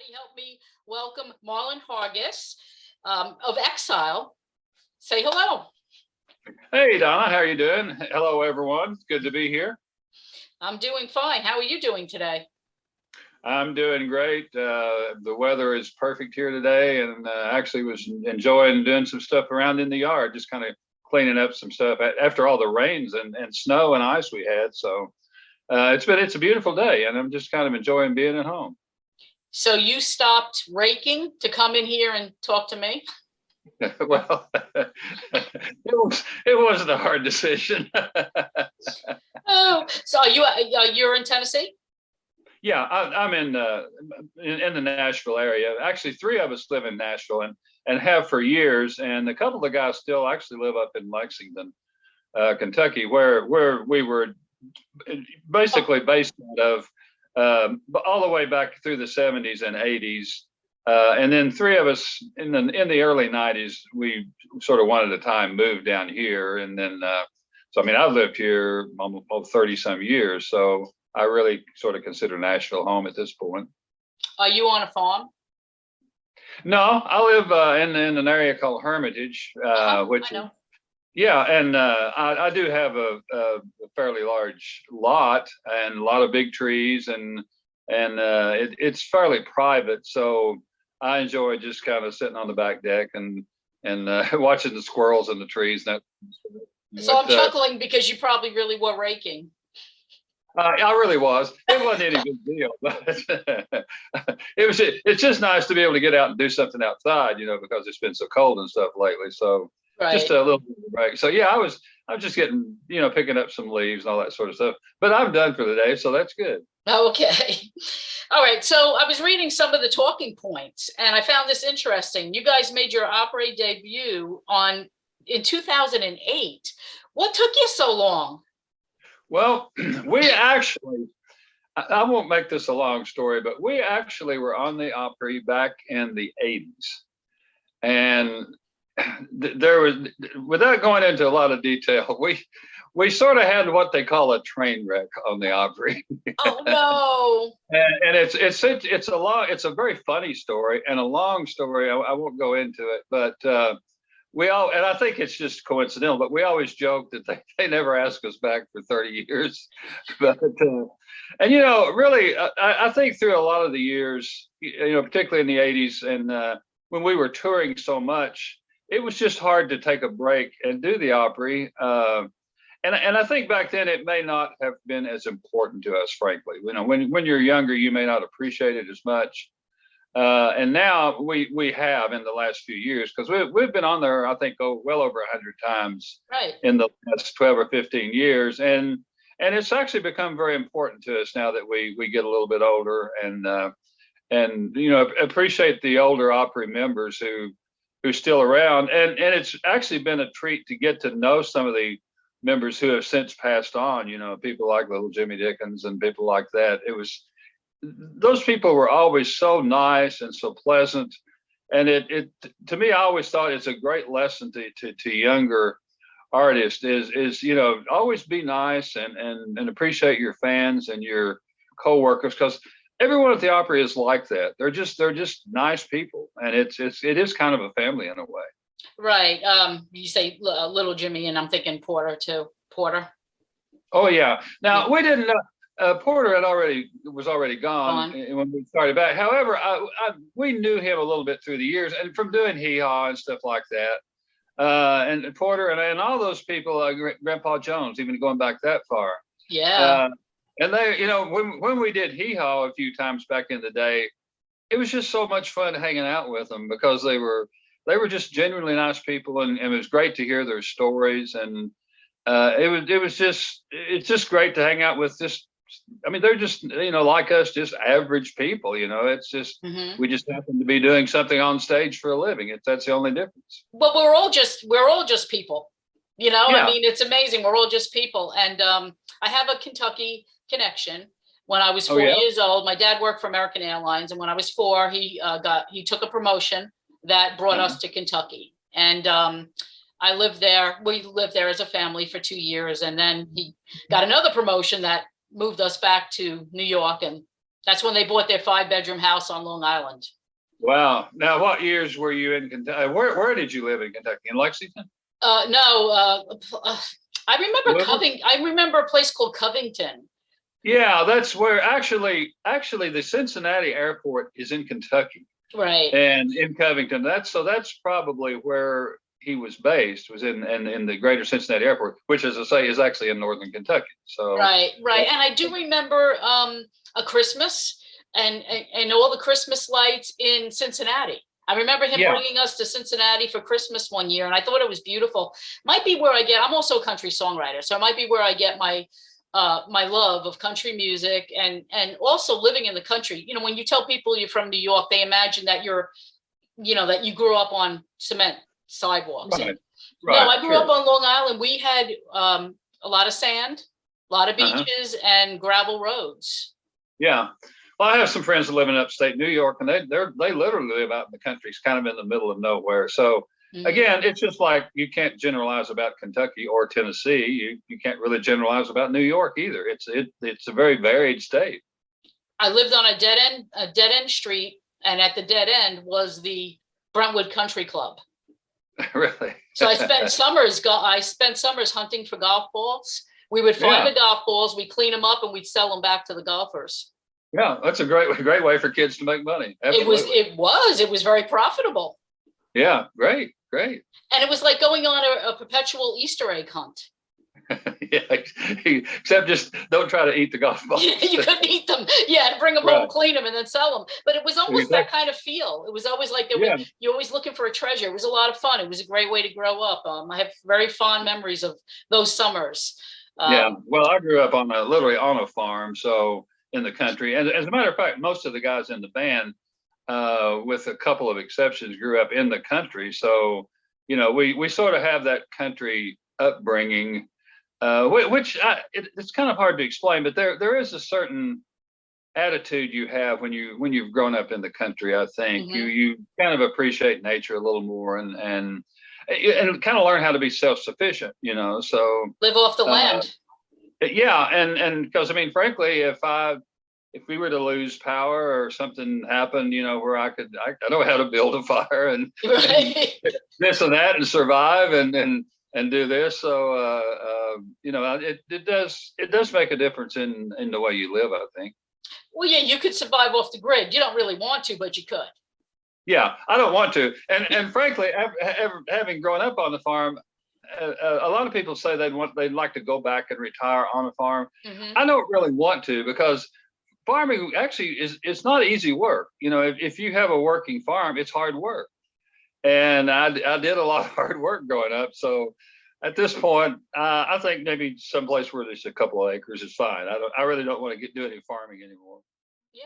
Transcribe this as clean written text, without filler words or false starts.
everybody help me welcome Marlon Hargis of Exile. Say hello. Hey, Donna, how are you doing? Hello, everyone. Good to be here. I'm doing fine. How are you doing today? I'm doing great. The weather is perfect here today, and actually was enjoying doing some stuff around in the yard, just kind of cleaning up some stuff after all the rains and snow and ice we had. So it's a beautiful day, and I'm just kind of enjoying being at home. So you stopped raking to come in here and talk to me? Well, it wasn't a hard decision. Oh, so you're in Tennessee? Yeah, I'm in the Nashville area. Actually, three of us live in Nashville and have for years, and a couple of guys still actually live up in Lexington, Kentucky, where we were basically based out of all the way back through the 70s and 80s. And then three of us in the early 90s, we sort of one at a time moved down here. And then, so I mean, I've lived here almost 30 some years. So I really sort of consider Nashville home at this point. Are you on a farm? No, I live in an area called Hermitage, which is, yeah, and I do have a fairly large lot and a lot of big trees, and it's fairly private. So I enjoy just kind of sitting on the back deck and watching the squirrels in the trees. So I'm chuckling because you probably really were raking. I really was. It wasn't any big deal, but it's just nice to be able to get out and do something outside, because it's been so cold and stuff lately. So just a little bit of a break. So yeah, I was just getting, picking up some leaves and all that sort of stuff. But I'm done for the day, so that's good. Okay. All right. So I was reading some of the talking points, and I found this interesting. You guys made your opera debut in 2008. What took you so long? Well, we actually, I won't make this a long story, but we actually were on the Opry back in the 80s. And there was, without going into a lot of detail, we sort of had what they call a train wreck on the Opry. Oh no! And it's a very funny story and a long story. I won't go into it, but and I think it's just coincidental, but we always joke that they never ask us back for 30 years. But and really, I think through a lot of the years, particularly in the 80s, and when we were touring so much, it was just hard to take a break and do the Opry. And I think back then it may not have been as important to us, frankly. When you're younger, you may not appreciate it as much. And now we have in the last few years, because we've been on there, I think, well over 100 times in the last 12 or 15 years. And it's actually become very important to us now that we get a little bit older and appreciate the older Opry members who's still around. And it's actually been a treat to get to know some of the members who have since passed on, people like little Jimmy Dickens and people like that. Those people were always so nice and so pleasant. And it to me, I always thought it's a great lesson to younger artists is always be nice and appreciate your fans and your co-workers, because everyone at the Opry is like that. They're just nice people, and it is kind of a family in a way. Right. You say little Jimmy, and I'm thinking Porter too. Porter. Oh yeah. Now we didn't know. Porter was already gone when we started back. However, we knew him a little bit through the years, and from doing Hee Haw and stuff like that. And Porter and all those people, Grandpa Jones, even going back that far. Yeah. And they, when we did Hee Haw a few times back in the day, it was just so much fun hanging out with them, because they were just genuinely nice people, and it was great to hear their stories. And it's just great to hang out with they're just, like us, just average people, it's just, we just happen to be doing something on stage for a living. That's the only difference. Well, we're all just people, Yeah. I mean, it's amazing. We're all just people. And I have a Kentucky connection. When I was 4 years old, my dad worked for American Airlines. And when I was 4, he took a promotion that brought us to Kentucky. And I lived there. We lived there as a family for 2 years. And then he got another promotion that moved us back to New York, and That's when they bought their 5-bedroom house on Long Island. Wow. Now, what years were you in Kentucky? Where did you live in Kentucky? In Lexington? No, I remember Louisville? I remember a place called Covington. Yeah, that's where actually the Cincinnati airport is in Kentucky Right. and in Covington. That's probably where he was based, was in the greater Cincinnati airport, which, as I say, is actually in northern Kentucky. So Right. And I do remember a Christmas and all the Christmas lights in Cincinnati. I remember him yeah, bringing us to Cincinnati for Christmas one year, and I thought it was beautiful. Might be where I'm also a country songwriter, so it might be where I get my my love of country music and also living in the country. You know, when you tell people you're from New York, they imagine that that you grew up on cement sidewalks. right, No, right, I grew sure. up on Long Island. We had a lot of sand, a lot of Uh-huh. beaches, and gravel roads. Yeah. Well, I have some friends that live in upstate New York, and they literally live out in the country. It's kind of in the middle of nowhere. So Mhm. again, it's just like you can't generalize about Kentucky or Tennessee. You can't really generalize about New York either. It's a very varied state. I lived on a dead end street, and at the dead end was the Brentwood Country Club. Really. So I spent summers hunting for golf balls. We would find Yeah. the golf balls, we'd clean them up, and we'd sell them back to the golfers. Yeah, that's a great way for kids to make money. Absolutely. It was very profitable. Yeah, great. And it was like going on a perpetual Easter egg hunt. Yeah, except just don't try to eat the golf balls. You couldn't eat them. Yeah, and bring them Right. home, clean them, and then sell them. But it was almost that kind of feel. It was always like Yeah. you're always looking for a treasure. It was a lot of fun. It was a great way to grow up. I have very fond memories of those summers. Yeah. Well, I grew up literally on a farm, so in the country. And as a matter of fact, most of the guys in the band, with a couple of exceptions, grew up in the country. So, we sort of have that country upbringing, which it's kind of hard to explain, but there is a certain attitude you have when you've grown up in the country. I think you kind of appreciate nature a little more and kind of learn how to be self-sufficient, so Live off the land. yeah. And because, I mean, frankly, if we were to lose power or something happened, where I know how to build a fire and, Right. and this and that and survive and do this. So, it does make a difference in the way you live, I think. Well, yeah, you could survive off the grid. You don't really want to, but you could. Yeah, I don't want to. And frankly, having grown up on the farm, a lot of people say they'd like to go back and retire on a farm. I don't really want to, because farming actually it's not easy work. If you have a working farm, it's hard work. And I did a lot of hard work growing up. So at this point, I think maybe someplace where there's a couple of acres is fine. I really don't want to do any farming anymore. Yeah.